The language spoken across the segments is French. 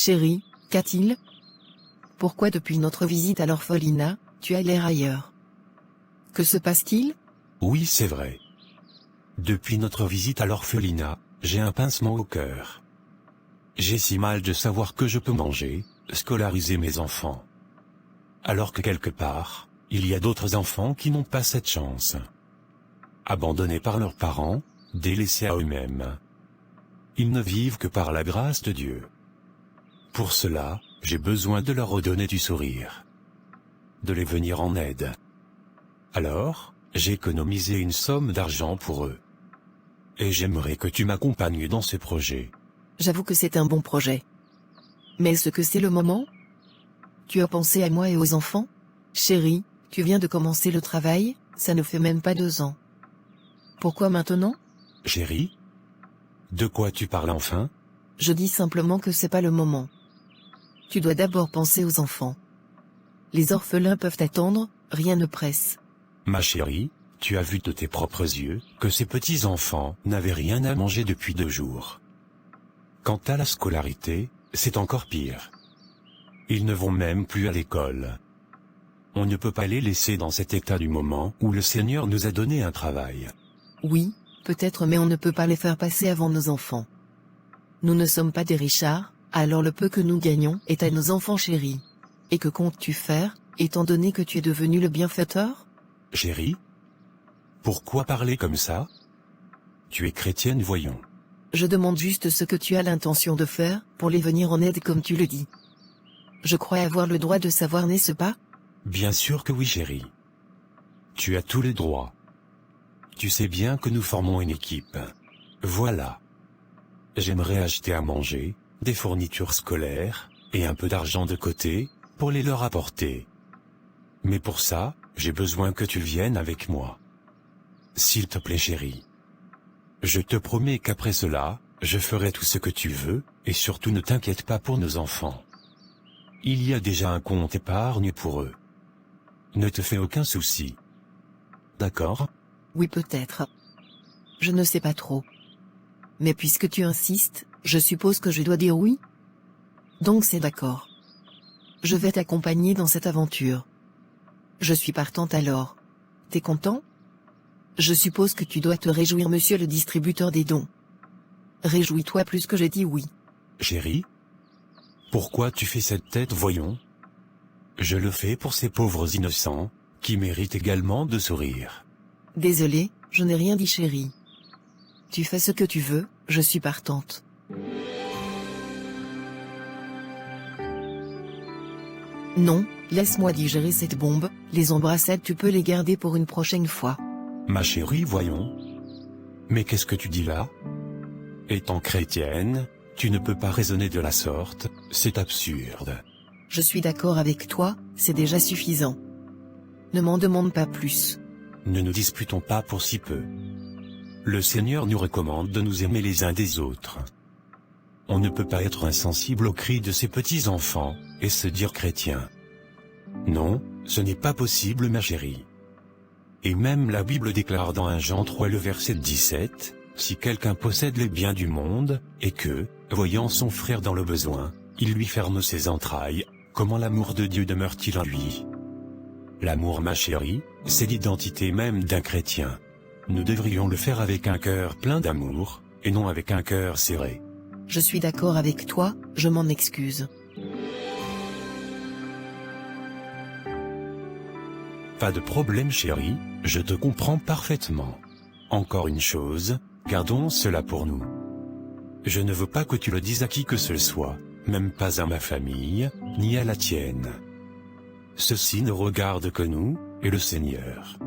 Chérie, qu'a-t-il? Pourquoi depuis notre visite à l'orphelinat, tu as l'air ailleurs? Que se passe-t-il? Oui, c'est vrai. Depuis notre visite à l'orphelinat, j'ai un pincement au cœur. J'ai si mal de savoir que je peux manger, scolariser mes enfants. Alors que quelque part, il y a d'autres enfants qui n'ont pas cette chance. Abandonnés par leurs parents, délaissés à eux-mêmes. Ils ne vivent que par la grâce de Dieu. Pour cela, j'ai besoin de leur redonner du sourire. De les venir en aide. Alors, j'ai économisé une somme d'argent pour eux. Et j'aimerais que tu m'accompagnes dans ce projet. J'avoue que c'est un bon projet. Mais est-ce que c'est le moment? Tu as pensé à moi et aux enfants? Chérie, tu viens de commencer le travail, ça ne fait même pas 2 ans. Pourquoi maintenant? Chérie? De quoi tu parles enfin? Je dis simplement que c'est pas le moment. Tu dois d'abord penser aux enfants. Les orphelins peuvent attendre, rien ne presse. Ma chérie, tu as vu de tes propres yeux que ces petits-enfants n'avaient rien à manger depuis 2 jours. Quant à la scolarité, c'est encore pire. Ils ne vont même plus à l'école. On ne peut pas les laisser dans cet état du moment où le Seigneur nous a donné un travail. Oui, peut-être, mais on ne peut pas les faire passer avant nos enfants. Nous ne sommes pas des richards, alors le peu que nous gagnons est à nos enfants chéris. Et que comptes-tu faire, étant donné que tu es devenu le bienfaiteur? Chérie? Pourquoi parler comme ça? Tu es chrétienne, voyons. Je demande juste ce que tu as l'intention de faire, pour les venir en aide comme tu le dis. Je crois avoir le droit de savoir, n'est-ce pas? Bien sûr que oui, chérie. Tu as tous les droits. Tu sais bien que nous formons une équipe. Voilà. J'aimerais acheter à manger, des fournitures scolaires, et un peu d'argent de côté, pour les leur apporter. Mais pour ça, j'ai besoin que tu viennes avec moi. S'il te plaît, chérie. Je te promets qu'après cela, je ferai tout ce que tu veux, et surtout ne t'inquiète pas pour nos enfants. Il y a déjà un compte épargne pour eux. Ne te fais aucun souci. D'accord? Oui, peut-être. Je ne sais pas trop. Mais puisque tu insistes, je suppose que je dois dire oui? Donc c'est d'accord. Je vais t'accompagner dans cette aventure. Je suis partante alors. T'es content? Je suppose que tu dois te réjouir, monsieur le distributeur des dons. Réjouis-toi plus que j'ai dit oui. Chérie? Pourquoi tu fais cette tête, voyons? Je le fais pour ces pauvres innocents, qui méritent également de sourire. Désolé, je n'ai rien dit, chérie. Tu fais ce que tu veux, je suis partante. Non, laisse-moi digérer cette bombe, les embrassades tu peux les garder pour une prochaine fois. Ma chérie, voyons. Mais qu'est-ce que tu dis là? Étant chrétienne, tu ne peux pas raisonner de la sorte, c'est absurde. Je suis d'accord avec toi, c'est déjà suffisant. Ne m'en demande pas plus. Ne nous disputons pas pour si peu. Le Seigneur nous recommande de nous aimer les uns des autres. On ne peut pas être insensible aux cris de ces petits-enfants, et se dire chrétien. Non, ce n'est pas possible, ma chérie. Et même la Bible déclare dans 1 Jean 3 le verset 17, « Si quelqu'un possède les biens du monde, et que, voyant son frère dans le besoin, il lui ferme ses entrailles, comment l'amour de Dieu demeure-t-il en lui ?» L'amour, ma chérie, c'est l'identité même d'un chrétien. Nous devrions le faire avec un cœur plein d'amour, et non avec un cœur serré. Je suis d'accord avec toi, je m'en excuse. Pas de problème, chérie, je te comprends parfaitement. Encore une chose, gardons cela pour nous. Je ne veux pas que tu le dises à qui que ce soit, même pas à ma famille, ni à la tienne. Ceci ne regarde que nous, et le Seigneur.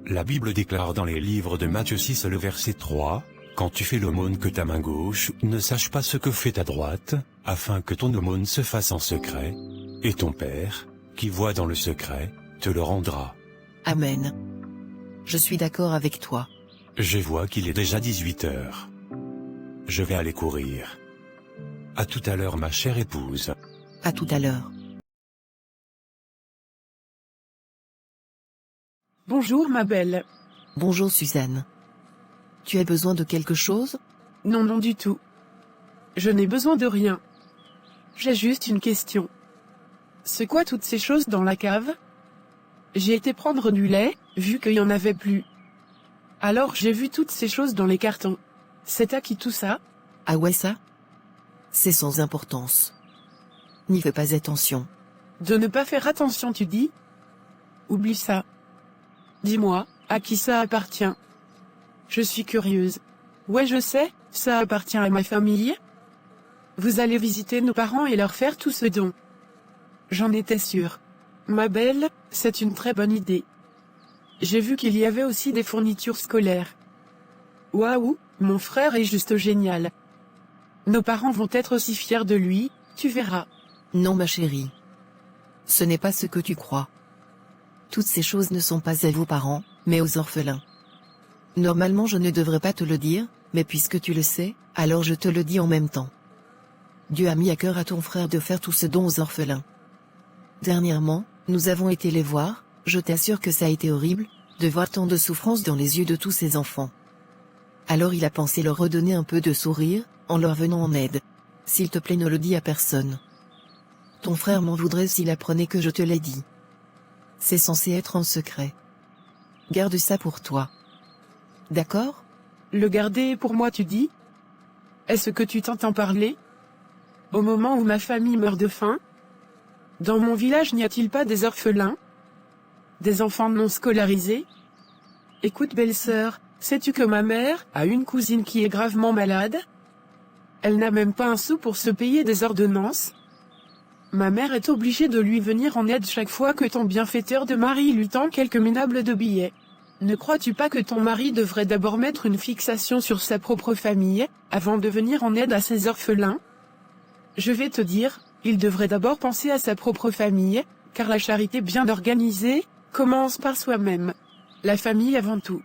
La Bible déclare dans les livres de Matthieu 6 le verset 3, « Quand tu fais l'aumône que ta main gauche ne sache pas ce que fait ta droite, afin que ton aumône se fasse en secret, et ton Père, qui voit dans le secret, te le rendra. » Amen. Je suis d'accord avec toi. Je vois qu'il est déjà 18 heures. Je vais aller courir. À tout à l'heure, ma chère épouse. À tout à l'heure. Bonjour ma belle. Bonjour Suzanne. Tu as besoin de quelque chose? Non, non du tout. Je n'ai besoin de rien. J'ai juste une question. C'est quoi toutes ces choses dans la cave? J'ai été prendre du lait, vu qu'il y en avait plus. Alors j'ai vu toutes ces choses dans les cartons. C'est à qui tout ça? Ah ouais ça? C'est sans importance. N'y fais pas attention. De ne pas faire attention tu dis? Oublie ça. Dis-moi, à qui ça appartient? Je suis curieuse. Ouais je sais, ça appartient à ma famille. Vous allez visiter nos parents et leur faire tout ce don. J'en étais sûre. Ma belle, c'est une très bonne idée. J'ai vu qu'il y avait aussi des fournitures scolaires. Waouh, mon frère est juste génial. Nos parents vont être aussi fiers de lui, tu verras. Non ma chérie. Ce n'est pas ce que tu crois. Toutes ces choses ne sont pas à vos parents, mais aux orphelins. Normalement je ne devrais pas te le dire, mais puisque tu le sais, alors je te le dis en même temps. Dieu a mis à cœur à ton frère de faire tout ce don aux orphelins. Dernièrement, nous avons été les voir, je t'assure que ça a été horrible, de voir tant de souffrance dans les yeux de tous ces enfants. Alors il a pensé leur redonner un peu de sourire, en leur venant en aide. S'il te plaît ne le dis à personne. Ton frère m'en voudrait s'il apprenait que je te l'ai dit. C'est censé être en secret. Garde ça pour toi. D'accord? Le garder pour moi tu dis? Est-ce que tu t'entends parler? Au moment où ma famille meurt de faim? Dans mon village n'y a-t-il pas des orphelins? Des enfants non scolarisés? Écoute belle-sœur, sais-tu que ma mère a une cousine qui est gravement malade? Elle n'a même pas un sou pour se payer des ordonnances. Ma mère est obligée de lui venir en aide chaque fois que ton bienfaiteur de mari lui tend quelques minables de billets. Ne crois-tu pas que ton mari devrait d'abord mettre une fixation sur sa propre famille, avant de venir en aide à ses orphelins? Je vais te dire, il devrait d'abord penser à sa propre famille, car la charité bien organisée commence par soi-même. La famille avant tout.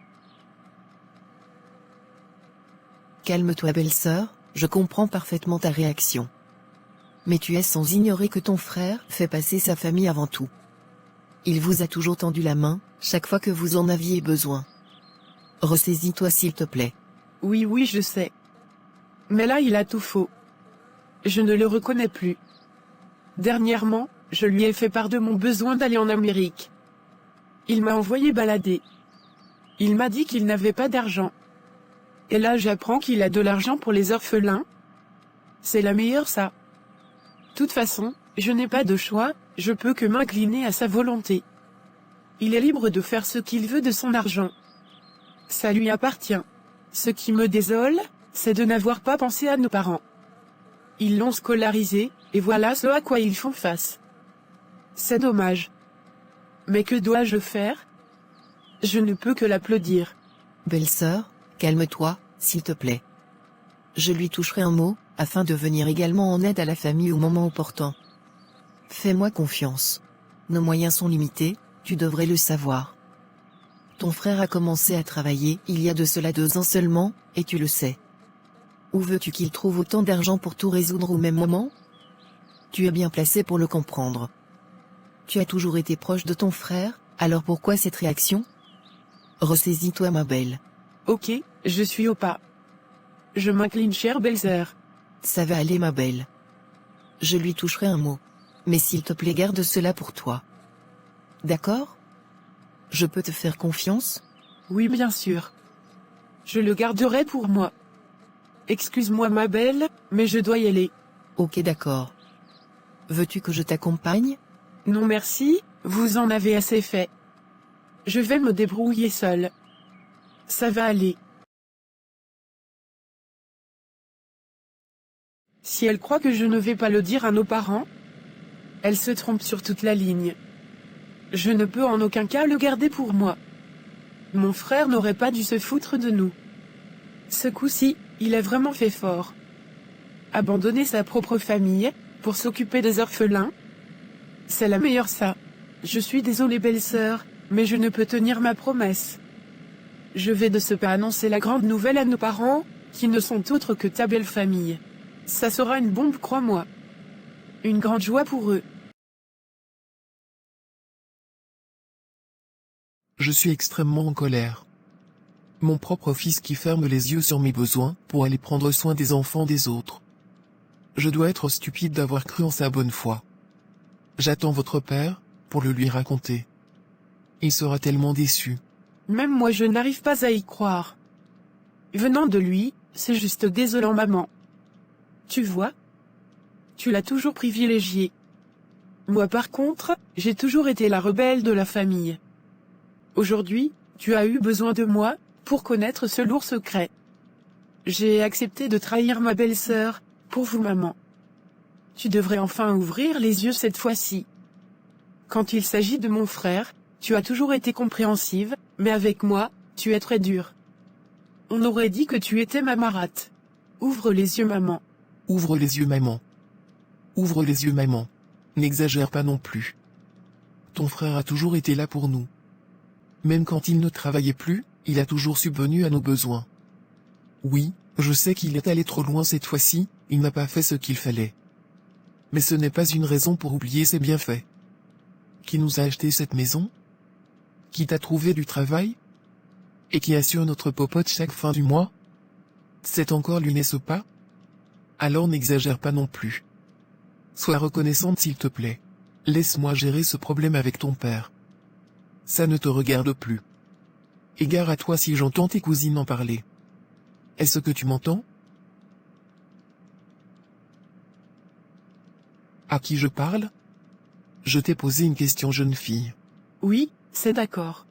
Calme-toi belle-sœur, je comprends parfaitement ta réaction. Mais tu es sans ignorer que ton frère fait passer sa famille avant tout. Il vous a toujours tendu la main, chaque fois que vous en aviez besoin. Ressaisis-toi s'il te plaît. Oui je sais. Mais là il a tout faux. Je ne le reconnais plus. Dernièrement, je lui ai fait part de mon besoin d'aller en Amérique. Il m'a envoyé balader. Il m'a dit qu'il n'avait pas d'argent. Et là j'apprends qu'il a de l'argent pour les orphelins. C'est la meilleure ça. Toute façon, je n'ai pas de choix, je peux que m'incliner à sa volonté. Il est libre de faire ce qu'il veut de son argent. Ça lui appartient. Ce qui me désole, c'est de n'avoir pas pensé à nos parents. Ils l'ont scolarisé, et voilà ce à quoi ils font face. C'est dommage. Mais que dois-je faire? Je ne peux que l'applaudir. Belle-sœur, calme-toi, s'il te plaît. Je lui toucherai un mot, afin de venir également en aide à la famille au moment opportun. Fais-moi confiance. Nos moyens sont limités, tu devrais le savoir. Ton frère a commencé à travailler il y a de cela 2 ans seulement, et tu le sais. Où veux-tu qu'il trouve autant d'argent pour tout résoudre au même moment? Tu es bien placé pour le comprendre. Tu as toujours été proche de ton frère, alors pourquoi cette réaction? Ressaisis-toi ma belle. Ok, je suis au pas. Je m'incline chère belle-sœur. Ça va aller ma belle. Je lui toucherai un mot. Mais s'il te plaît garde cela pour toi. D'accord? Je peux te faire confiance? Oui bien sûr. Je le garderai pour moi. Excuse-moi ma belle, mais je dois y aller. Ok d'accord. Veux-tu que je t'accompagne? Non merci, vous en avez assez fait. Je vais me débrouiller seule. Ça va aller. Si elle croit que je ne vais pas le dire à nos parents, elle se trompe sur toute la ligne. Je ne peux en aucun cas le garder pour moi. Mon frère n'aurait pas dû se foutre de nous. Ce coup-ci, il a vraiment fait fort. Abandonner sa propre famille, pour s'occuper des orphelins, c'est la meilleure ça. Je suis désolée belle-sœur, mais je ne peux tenir ma promesse. Je vais de ce pas annoncer la grande nouvelle à nos parents, qui ne sont autres que ta belle famille. Ça sera une bombe, crois-moi. Une grande joie pour eux. Je suis extrêmement en colère. Mon propre fils qui ferme les yeux sur mes besoins pour aller prendre soin des enfants des autres. Je dois être stupide d'avoir cru en sa bonne foi. J'attends votre père, pour le lui raconter. Il sera tellement déçu. Même moi je n'arrive pas à y croire. Venant de lui, c'est juste désolant maman. Tu vois? Tu l'as toujours privilégié. Moi par contre, j'ai toujours été la rebelle de la famille. Aujourd'hui, tu as eu besoin de moi, pour connaître ce lourd secret. J'ai accepté de trahir ma belle-sœur, pour vous maman. Tu devrais enfin ouvrir les yeux cette fois-ci. Quand il s'agit de mon frère, tu as toujours été compréhensive, mais avec moi, tu es très dure. On aurait dit que tu étais ma marâtre. Ouvre les yeux maman. Ouvre les yeux maman. Ouvre les yeux maman. N'exagère pas non plus. Ton frère a toujours été là pour nous. Même quand il ne travaillait plus, il a toujours subvenu à nos besoins. Oui, je sais qu'il est allé trop loin cette fois-ci, il n'a pas fait ce qu'il fallait. Mais ce n'est pas une raison pour oublier ses bienfaits. Qui nous a acheté cette maison? Qui t'a trouvé du travail? Et qui assure notre popote chaque fin du mois? C'est encore lui, n'est-ce pas? Alors n'exagère pas non plus. Sois reconnaissante s'il te plaît. Laisse-moi gérer ce problème avec ton père. Ça ne te regarde plus. Égare à toi si j'entends tes cousines en parler. Est-ce que tu m'entends? À qui je parle? Je t'ai posé une question, jeune fille. Oui, c'est d'accord.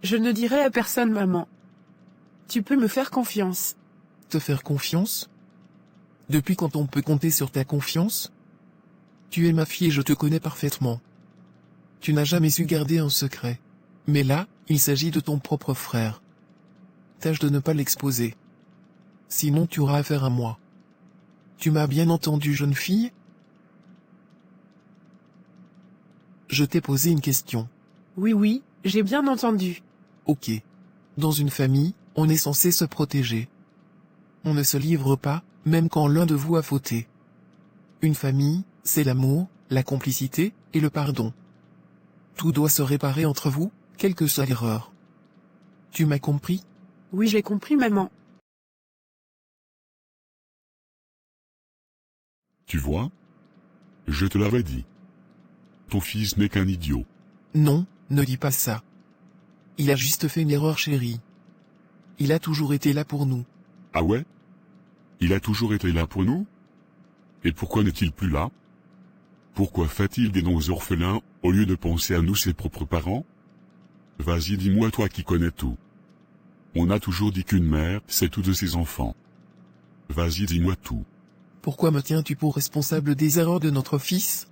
Je ne dirai à personne maman. Tu peux me faire confiance. Te faire confiance? Depuis quand on peut compter sur ta confiance? Tu es ma fille et je te connais parfaitement. Tu n'as jamais su garder un secret. Mais là, il s'agit de ton propre frère. Tâche de ne pas l'exposer. Sinon tu auras affaire à moi. Tu m'as bien entendu, jeune fille? Je t'ai posé une question. Oui, j'ai bien entendu. Ok. Dans une famille, on est censé se protéger. On ne se livre pas, même quand l'un de vous a fauté. Une famille, c'est l'amour, la complicité, et le pardon. Tout doit se réparer entre vous, quelle que soit l'erreur. Tu m'as compris? Oui, j'ai compris maman. Tu vois? Je te l'avais dit. Ton fils n'est qu'un idiot. Non, ne dis pas ça. Il a juste fait une erreur, chérie. Il a toujours été là pour nous. Ah ouais? Il a toujours été là pour nous? Et pourquoi n'est-il plus là? Pourquoi fait-il des dons aux orphelins, au lieu de penser à nous, ses propres parents? Vas-y, dis-moi, toi qui connais tout. On a toujours dit qu'une mère, c'est tout de ses enfants. Vas-y, dis-moi tout. Pourquoi me tiens-tu pour responsable des erreurs de notre fils?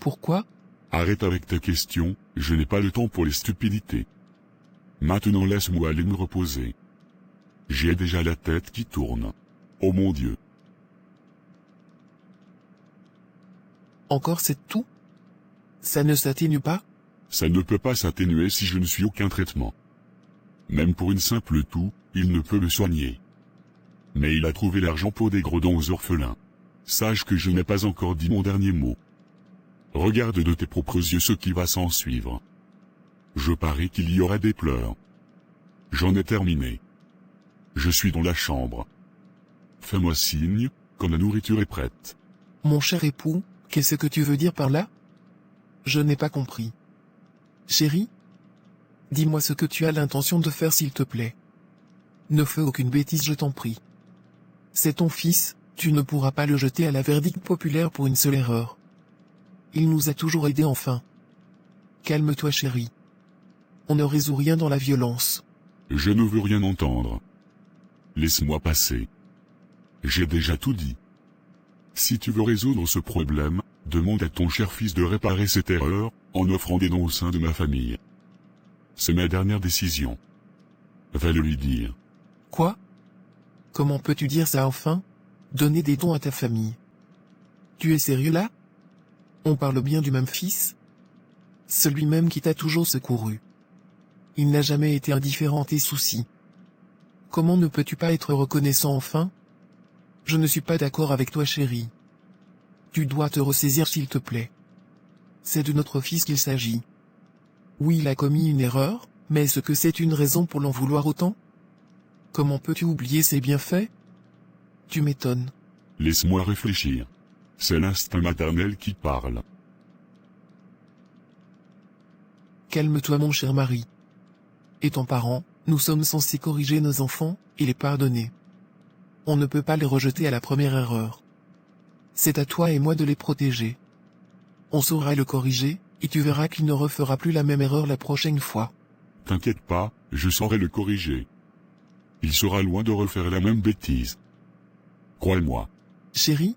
Pourquoi? Arrête avec tes questions, je n'ai pas le temps pour les stupidités. Maintenant laisse-moi aller me reposer. J'ai déjà la tête qui tourne. Oh mon Dieu. Encore c'est tout? Ça ne s'atténue pas? Ça ne peut pas s'atténuer si je ne suis aucun traitement. Même pour une simple toux, il ne peut me soigner. Mais il a trouvé l'argent pour des gros dons aux orphelins. Sache que je n'ai pas encore dit mon dernier mot. Regarde de tes propres yeux ce qui va s'en suivre. Je parie qu'il y aura des pleurs. J'en ai terminé. Je suis dans la chambre. Fais-moi signe, quand la nourriture est prête. Mon cher époux, qu'est-ce que tu veux dire par là? Je n'ai pas compris. Chérie? Dis-moi ce que tu as l'intention de faire s'il te plaît. Ne fais aucune bêtise, je t'en prie. C'est ton fils, tu ne pourras pas le jeter à la verdict populaire pour une seule erreur. Il nous a toujours aidés enfin. Calme-toi, chérie. On ne résout rien dans la violence. Je ne veux rien entendre. Laisse-moi passer. J'ai déjà tout dit. Si tu veux résoudre ce problème, demande à ton cher fils de réparer cette erreur, en offrant des dons au sein de ma famille. C'est ma dernière décision. Va le lui dire. Quoi? Comment peux-tu dire ça enfin? Donner des dons à ta famille. Tu es sérieux là? On parle bien du même fils? Celui même qui t'a toujours secouru. Il n'a jamais été indifférent à tes soucis. Comment ne peux-tu pas être reconnaissant enfin? Je ne suis pas d'accord avec toi, chérie. Tu dois te ressaisir s'il te plaît. C'est de notre fils qu'il s'agit. Oui, il a commis une erreur, mais est-ce que c'est une raison pour l'en vouloir autant? Comment peux-tu oublier ses bienfaits? Tu m'étonnes. Laisse-moi réfléchir. C'est l'instinct maternel qui parle. Calme-toi mon cher mari. Étant parents, nous sommes censés corriger nos enfants, et les pardonner. On ne peut pas les rejeter à la première erreur. C'est à toi et moi de les protéger. On saura le corriger, et tu verras qu'il ne refera plus la même erreur la prochaine fois. T'inquiète pas, je saurai le corriger. Il sera loin de refaire la même bêtise. Crois-moi. Chérie?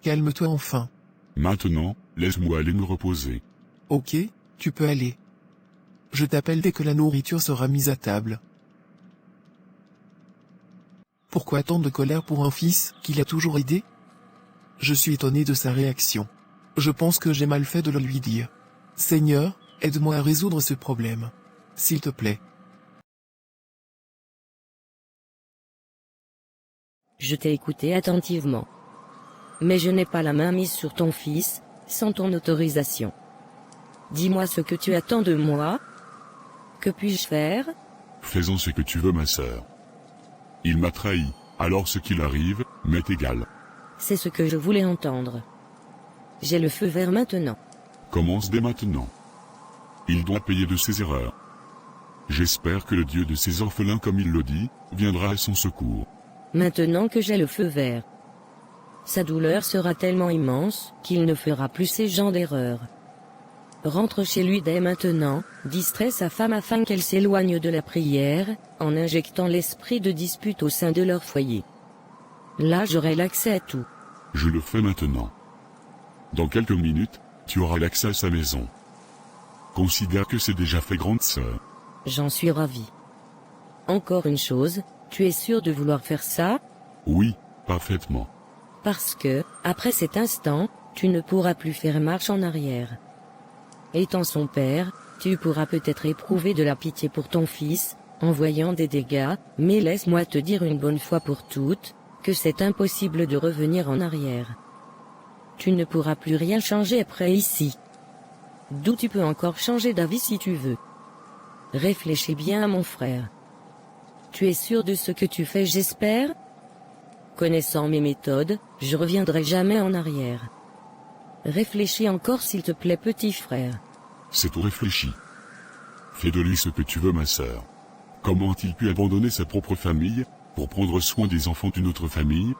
Calme-toi enfin. Maintenant, laisse-moi aller me reposer. Ok, tu peux aller. Je t'appelle dès que la nourriture sera mise à table. Pourquoi tant de colère pour un fils qu'il a toujours aidé? Je suis étonné de sa réaction. Je pense que j'ai mal fait de le lui dire. Seigneur, aide-moi à résoudre ce problème. S'il te plaît. Je t'ai écouté attentivement. Mais je n'ai pas la main mise sur ton fils, sans ton autorisation. Dis-moi ce que tu attends de moi. Que puis-je faire? Faisons ce que tu veux, ma sœur. Il m'a trahi, alors ce qu'il arrive, m'est égal. C'est ce que je voulais entendre. J'ai le feu vert maintenant. Commence dès maintenant. Il doit payer de ses erreurs. J'espère que le Dieu de ces orphelins, comme il le dit, viendra à son secours. Maintenant que j'ai le feu vert. Sa douleur sera tellement immense, qu'il ne fera plus ces genres d'erreurs. Rentre chez lui dès maintenant, distrais sa femme afin qu'elle s'éloigne de la prière, en injectant l'esprit de dispute au sein de leur foyer. Là j'aurai l'accès à tout. Je le fais maintenant. Dans quelques minutes, tu auras l'accès à sa maison. Considère que c'est déjà fait, grande sœur. J'en suis ravi. Encore une chose, tu es sûr de vouloir faire ça? Oui, parfaitement. Parce que, après cet instant, tu ne pourras plus faire marche en arrière. Étant son père, tu pourras peut-être éprouver de la pitié pour ton fils, en voyant des dégâts, mais laisse-moi te dire une bonne fois pour toutes, que c'est impossible de revenir en arrière. Tu ne pourras plus rien changer après ici. D'où tu peux encore changer d'avis si tu veux. Réfléchis bien à mon frère. Tu es sûr de ce que tu fais, j'espère? Connaissant mes méthodes, je reviendrai jamais en arrière. Réfléchis encore s'il te plaît, petit frère. C'est tout réfléchi. Fais de lui ce que tu veux, ma sœur. Comment a-t-il pu abandonner sa propre famille, pour prendre soin des enfants d'une autre famille?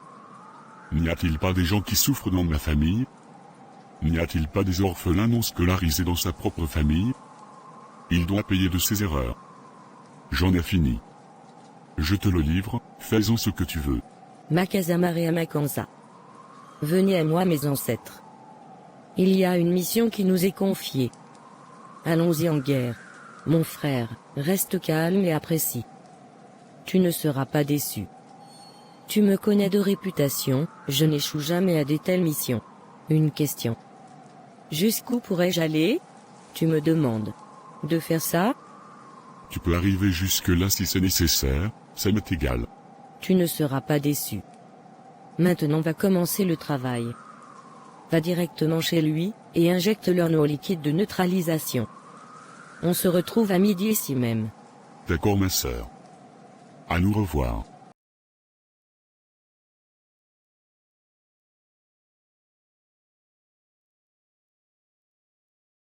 N'y a-t-il pas des gens qui souffrent dans ma famille? N'y a-t-il pas des orphelins non scolarisés dans sa propre famille? Il doit payer de ses erreurs. J'en ai fini. Je te le livre, fais-en ce que tu veux. Makazamare Makanza. Venez à moi, mes ancêtres. Il y a une mission qui nous est confiée. Allons-y en guerre. Mon frère, reste calme et apprécie. Tu ne seras pas déçu. Tu me connais de réputation, je n'échoue jamais à de telles missions. Une question. Jusqu'où pourrais-je aller? Tu me demandes. De faire ça? Tu peux arriver jusque-là si c'est nécessaire, ça m'est égal. Tu ne seras pas déçu. Maintenant va commencer le travail. Va directement chez lui, et injecte-leur nos liquides de neutralisation. On se retrouve à midi ici même. D'accord, ma sœur. À nous revoir.